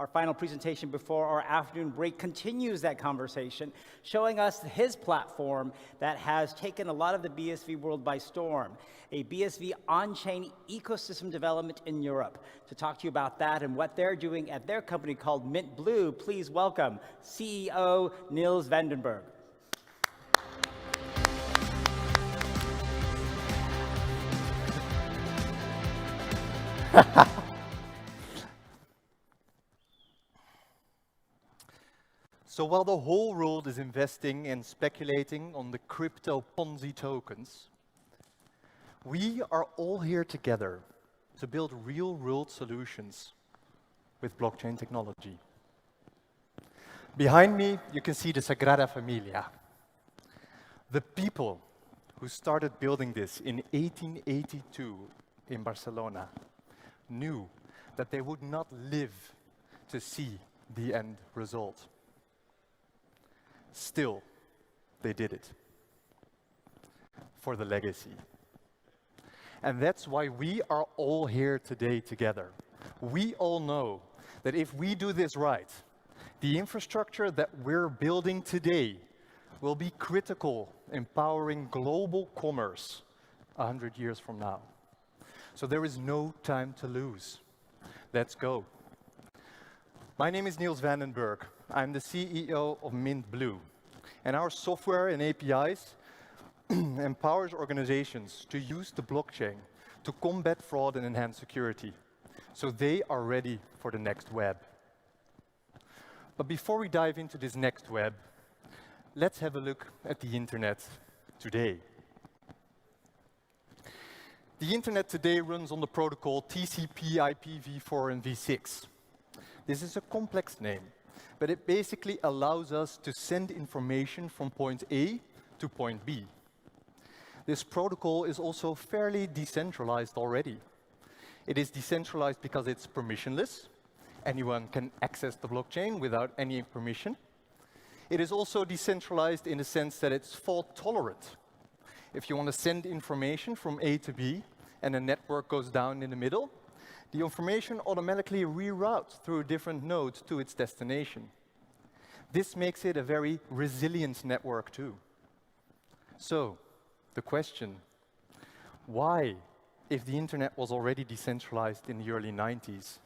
Our final presentation before our afternoon break continues that conversation, showing us his platform that has taken a lot of the BSV world by storm, a BSV on-chain ecosystem development in Europe. To talk to you about that and what they're doing at their company called mintBlue, please welcome CEO Niels Bergh. So while the whole world is investing and speculating on the crypto Ponzi tokens, we are all here together to build real-world solutions with blockchain technology. Behind me, you can see the Sagrada Familia. The people who started building this in 1882 in Barcelona knew that they would not live to see the end result. Still, they did it for the legacy. And that's why we are all here today together. We all know that if we do this right, the infrastructure that we're building today will be critical in powering global commerce 100 years from now. So there is no time to lose. Let's go. My name is Niels Bergh. I'm the CEO of mintBlue. And our software and APIs empowers organizations to use the blockchain to combat fraud and enhance security. So they are ready for the next web. But before we dive into this next web, let's have a look at the internet today. The internet today runs on the protocol TCP, IPv4, and v6. This is a complex name, but it basically allows us to send information from point A to point B. This protocol is also fairly decentralized already. It is decentralized because it's permissionless. Anyone can access the blockchain without any permission. It is also decentralized in the sense that it's fault tolerant. If you want to send information from A to B and a network goes down in the middle, the information automatically reroutes through a different node to its destination. This makes it a very resilient network too. So, the question, why, if the internet was already decentralized in the early 90s,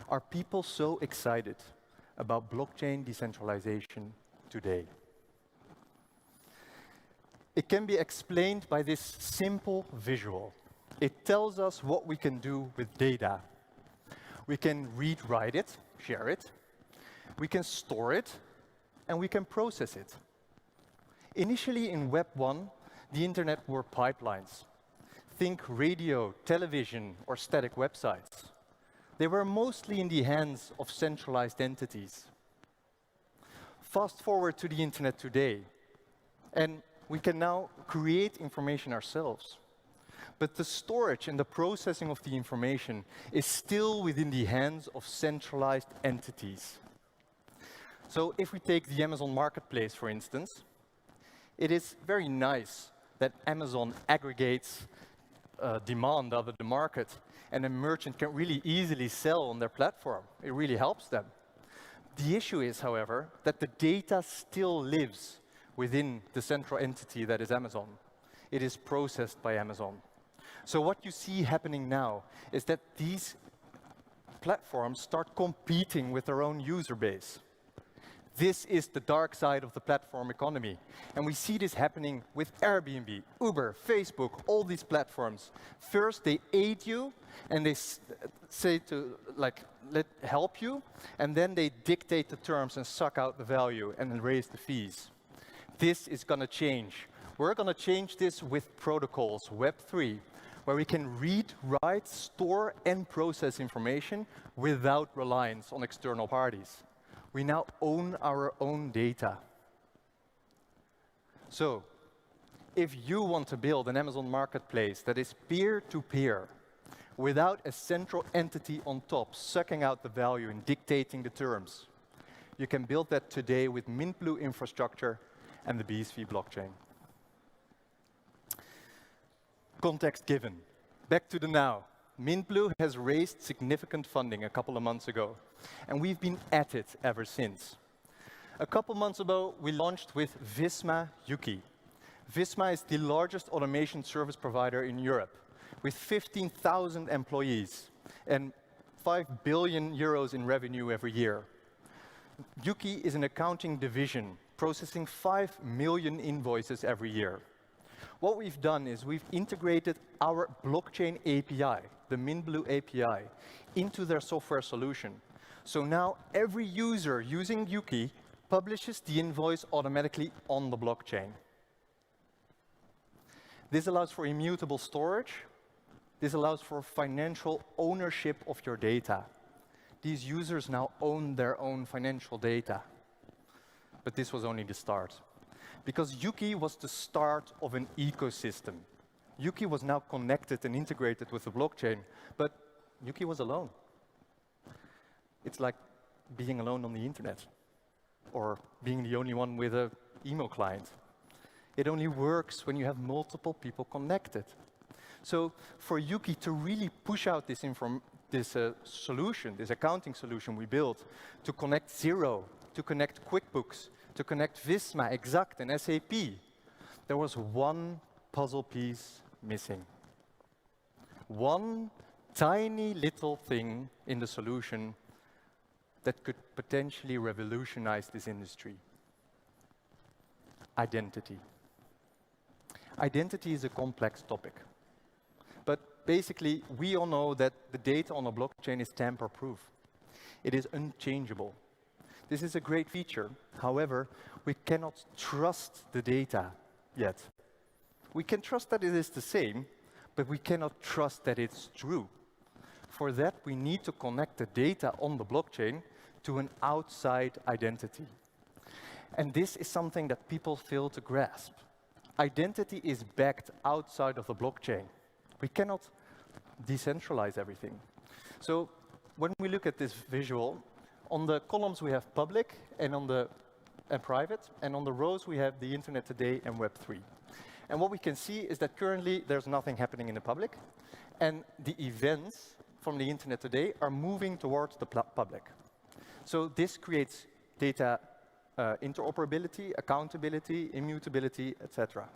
are people so excited about blockchain decentralization today? It can be explained by this simple visual. It tells us what we can do with data. We can read, write it, share it. We can store it, and we can process it. Initially in Web 1, the internet were pipelines. Think radio, television, or static websites. They were mostly in the hands of centralized entities. Fast forward to the internet today, and we can now create information ourselves. But the storage and the processing of the information is still within the hands of centralized entities. So if we take the Amazon marketplace, for instance, it is very nice that Amazon aggregates demand out of the market, and a merchant can really easily sell on their platform. It really helps them. The issue is, however, that the data still lives within the central entity that is Amazon. It is processed by Amazon. So what you see happening now is that these platforms start competing with their own user base. This is the dark side of the platform economy. And we see this happening with Airbnb, Uber, Facebook, all these platforms. First, they aid you, and they say to, help you, and then they dictate the terms and suck out the value and then raise the fees. This is going to change. We're going to change this with protocols, Web 3, where we can read, write, store, and process information without reliance on external parties. We now own our own data. So, if you want to build an Amazon marketplace that is peer-to-peer, without a central entity on top sucking out the value and dictating the terms, you can build that today with mintBlue infrastructure and the BSV blockchain. Context given. Back to the now. mintBlue has raised significant funding a couple of months ago. and we've been at it ever since. A couple months ago, we launched with Visma Yuki. Visma is the largest automation service provider in Europe, with 15,000 employees and 5 billion euros in revenue every year. Yuki is an accounting division processing 5 million invoices every year. What we've done is we've integrated our blockchain API, the mintBlue API, into their software solution. So now every user using Yuki publishes the invoice automatically on the blockchain. This allows for immutable storage. This allows for financial ownership of your data. These users now own their own financial data. But this was only the start. Because Yuki was the start of an ecosystem. Yuki was now connected and integrated with the blockchain, but Yuki was alone. It's like being alone on the internet, or being the only one with an email client. It only works when you have multiple people connected. So for Yuki to really push out this solution, this accounting solution we built, to connect Xero, to connect QuickBooks, to connect Visma, Exact, and SAP, there was one puzzle piece missing. One tiny little thing in the solution that could potentially revolutionize this industry. Identity. Identity is a complex topic. But basically, we all know that the data on a blockchain is tamper-proof. It is unchangeable. This is a great feature. However, we cannot trust the data yet. We can trust that it is the same, but we cannot trust that it's true. For that, we need to connect the data on the blockchain to an outside identity. And this is something that people fail to grasp. Identity is backed outside of the blockchain. We cannot decentralize everything. So when we look at this visual, on the columns we have public and private, and on the rows we have the internet today and Web3. And what we can see is that currently there's nothing happening in the public, and the events from the internet today are moving towards the public. So this creates data interoperability, accountability, immutability, etc.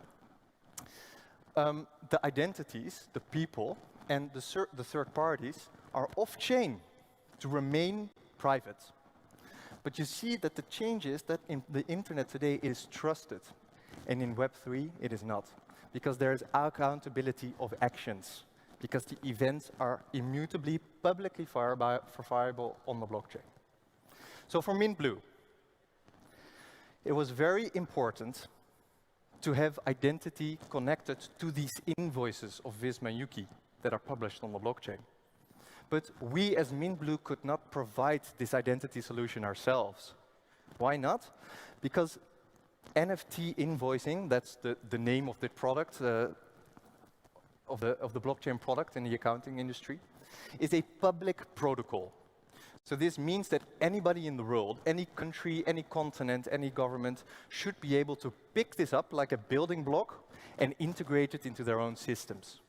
The identities, the people, and the third parties are off-chain to remain private. But you see that the change is that in the internet today is trusted, and in Web3 it is not, because there is accountability of actions, because the events are immutably publicly verifiable on the blockchain. So for mintBlue, it was very important to have identity connected to these invoices of Visma and Yuki that are published on the blockchain. But we as mintBlue could not provide this identity solution ourselves. Why not? Because NFT invoicing, that's the name of the product, of the blockchain product in the accounting industry, is a public protocol. So this means that anybody in the world, any country, any continent, any government, should be able to pick this up like a building block and integrate it into their own systems.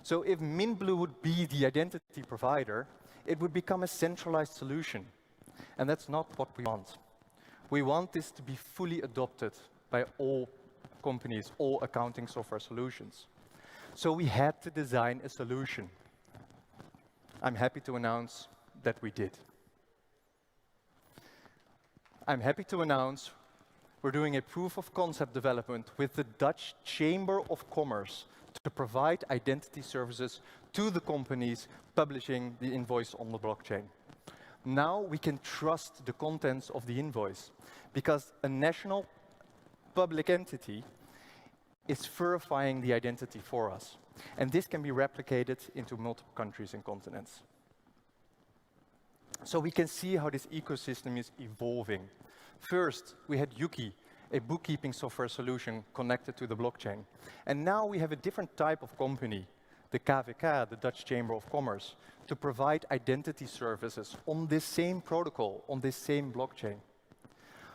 So if mintBlue would be the identity provider, it would become a centralized solution. And that's not what we want. We want this to be fully adopted by all companies, all accounting software solutions. So we had to design a solution. I'm happy to announce that we did. I'm happy to announce we're doing a proof of concept development with the Dutch Chamber of Commerce to provide identity services to the companies publishing the invoice on the blockchain. Now we can trust the contents of the invoice because a national public entity is verifying the identity for us. And this can be replicated into multiple countries and continents. So we can see how this ecosystem is evolving. First, we had Yuki, a bookkeeping software solution connected to the blockchain. And now we have a different type of company, the KVK, the Dutch Chamber of Commerce, to provide identity services on this same protocol, on this same blockchain.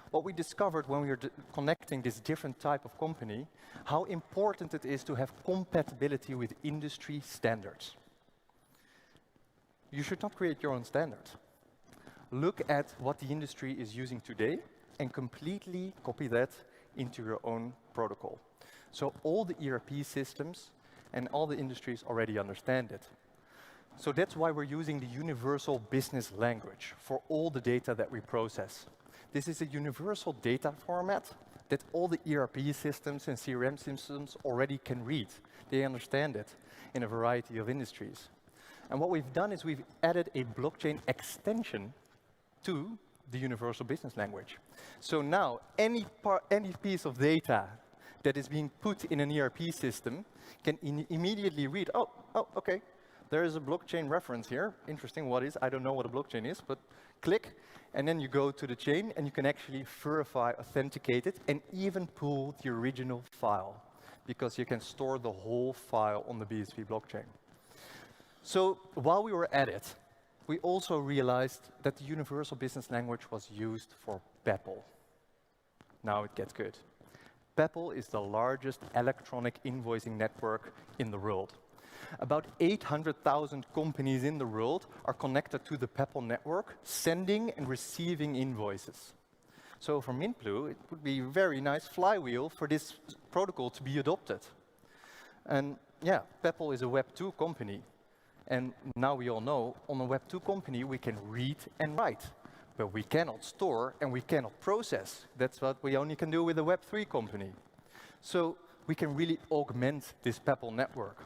What we discovered when we were connecting this different type of company, how important it is to have compatibility with industry standards. You should not create your own standards. look at what the industry is using today and completely copy that into your own protocol. So all the ERP systems and all the industries already understand it. So that's why we're using the universal business language for all the data that we process. This is a universal data format that all the ERP systems and CRM systems already can read. They understand it in a variety of industries. And what we've done is we've added a blockchain extension to the universal business language. So now any piece of data that is being put in an ERP system can immediately read, oh, okay, there is a blockchain reference here. Interesting, what is? I don't know what a blockchain is, but click, and then you go to the chain, and you can actually verify, authenticate it, and even pull the original file, because you can store the whole file on the BSV blockchain. So while we were at it, we also realized that the universal business language was used for PEPL. Now it gets good. PEPL is the largest electronic invoicing network in the world. About 800,000 companies in the world are connected to the PEPL network, sending and receiving invoices. So for mintBlue, it would be a very nice flywheel for this protocol to be adopted. And yeah, PEPL is a Web 2 company. And now we all know, on a Web 2 company, we can read and write. But we cannot store and we cannot process. That's what we only can do with a Web 3 company. So we can really augment this PEPL network.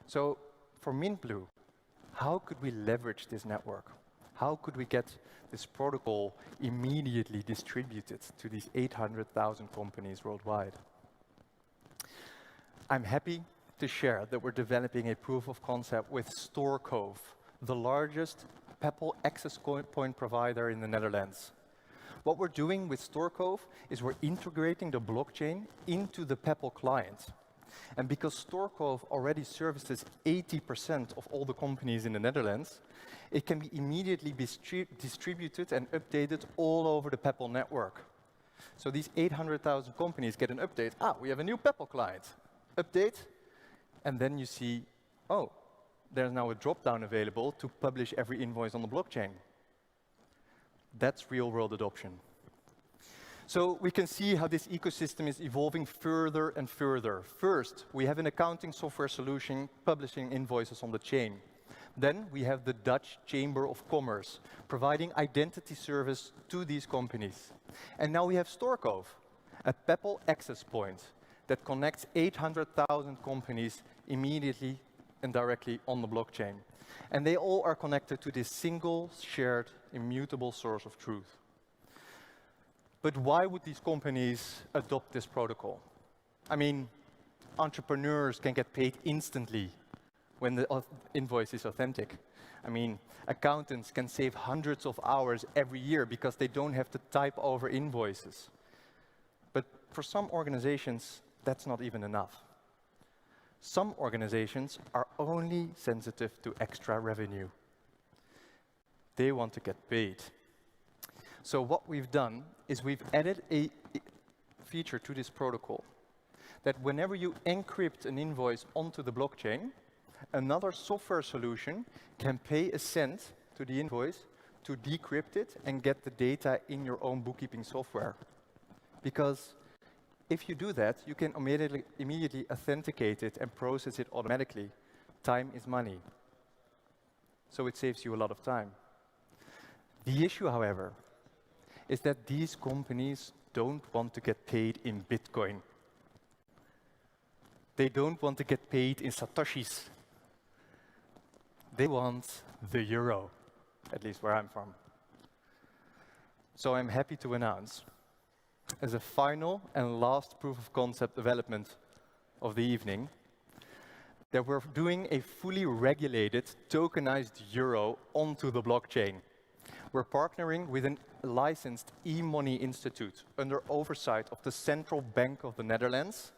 So for mintBlue, how could we leverage this network? How could we get this protocol immediately distributed to these 800,000 companies worldwide? I'm happy to share that we're developing a proof of concept with StoreCove, the largest PEPL access point provider in the Netherlands. What we're doing with StoreCove is we're integrating the blockchain into the PEPL client. And because StoreCove already services 80% of all the companies in the Netherlands, it can be immediately distributed and updated all over the PEPL network. So these 800,000 companies get an update. We have a new PEPL client. Update, and then you see, oh, there's now a drop-down available to publish every invoice on the blockchain. That's real-world adoption. So we can see how this ecosystem is evolving further and further. First, we have an accounting software solution publishing invoices on the chain. Then we have the Dutch Chamber of Commerce providing identity service to these companies. And now we have StoreCove, a PEPL access point that connects 800,000 companies immediately and directly on the blockchain. And they all are connected to this single, shared, immutable source of truth. But why would these companies adopt this protocol? I mean, entrepreneurs can get paid instantly when the invoice is authentic. I mean, accountants can save hundreds of hours every year because they don't have to type over invoices. But for some organizations, that's not even enough. Some organizations are only sensitive to extra revenue. They want to get paid. So what we've done is we've added a feature to this protocol that whenever you encrypt an invoice onto the blockchain, another software solution can pay a cent to the invoice to decrypt it and get the data in your own bookkeeping software. Because if you do that, you can immediately authenticate it and process it automatically. Time is money. So it saves you a lot of time. The issue, however, is that these companies don't want to get paid in Bitcoin. They don't want to get paid in Satoshis. They want the euro, at least where I'm from. So I'm happy to announce, as a final and last proof of concept development of the evening, that we're doing a fully regulated tokenized euro onto the blockchain. We're partnering with a licensed e-money institute under oversight of the Central Bank of the Netherlands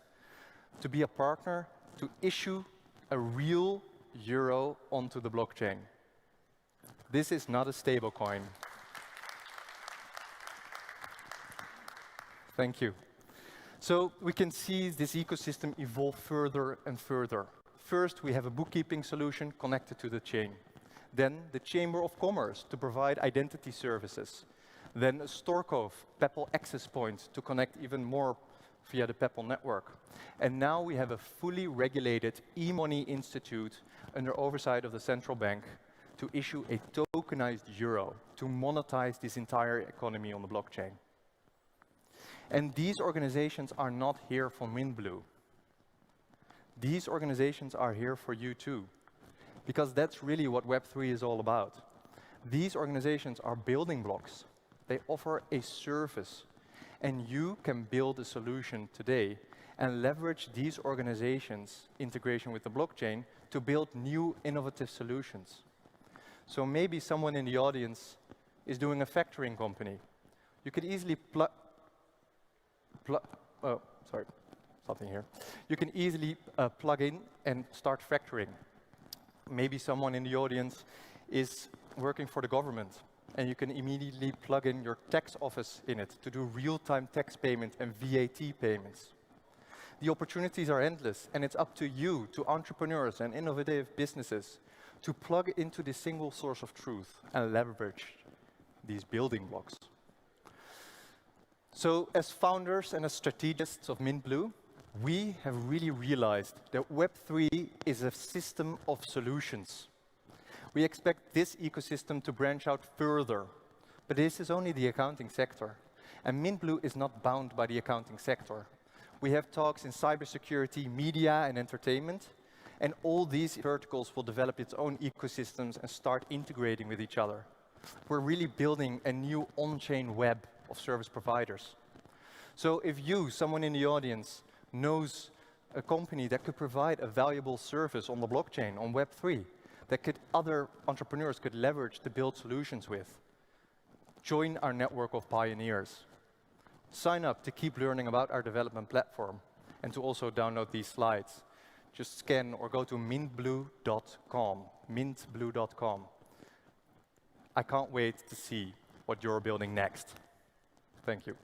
to be a partner to issue a real euro onto the blockchain. This is not a stablecoin. Thank you. So we can see this ecosystem evolve further and further. First, we have a bookkeeping solution connected to the chain. then the Chamber of Commerce to provide identity services, then a Storkov PEPL access point to connect even more via the PEPL network. And now we have a fully regulated e-money institute under oversight of the central bank to issue a tokenized euro to monetize this entire economy on the blockchain. And these organizations are not here for mintBlue. These organizations are here for you too, because that's really what Web3 is all about. These organizations are building blocks. They offer a service, and you can build a solution today and leverage these organizations' integration with the blockchain to build new innovative solutions. So maybe someone in the audience is doing a factoring company. You could easily You can easily plug in and start factoring. Maybe someone in the audience is working for the government, and you can immediately plug in your tax office in it to do real-time tax payment and VAT payments. The opportunities are endless, and it's up to you, to entrepreneurs and innovative businesses, to plug into this single source of truth and leverage these building blocks. So as founders and as strategists of mintBlue, we have really realized that Web3 is a system of solutions. We expect this ecosystem to branch out further, but this is only the accounting sector. And mintBlue is not bound by the accounting sector. We have talks in cybersecurity, media, and entertainment, and all these verticals will develop its own ecosystems and start integrating with each other. We're really building a new on-chain web of service providers. So if you, someone in the audience, knows a company that could provide a valuable service on the blockchain, on Web3, that other entrepreneurs could leverage to build solutions with, join our network of pioneers. Sign up to keep learning about our development platform and to also download these slides. Just scan or go to mintblue.com, mintblue.com. I can't wait to see what you're building next. Thank you.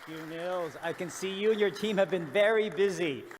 Thank you, Niels. I can see you and your team have been very busy.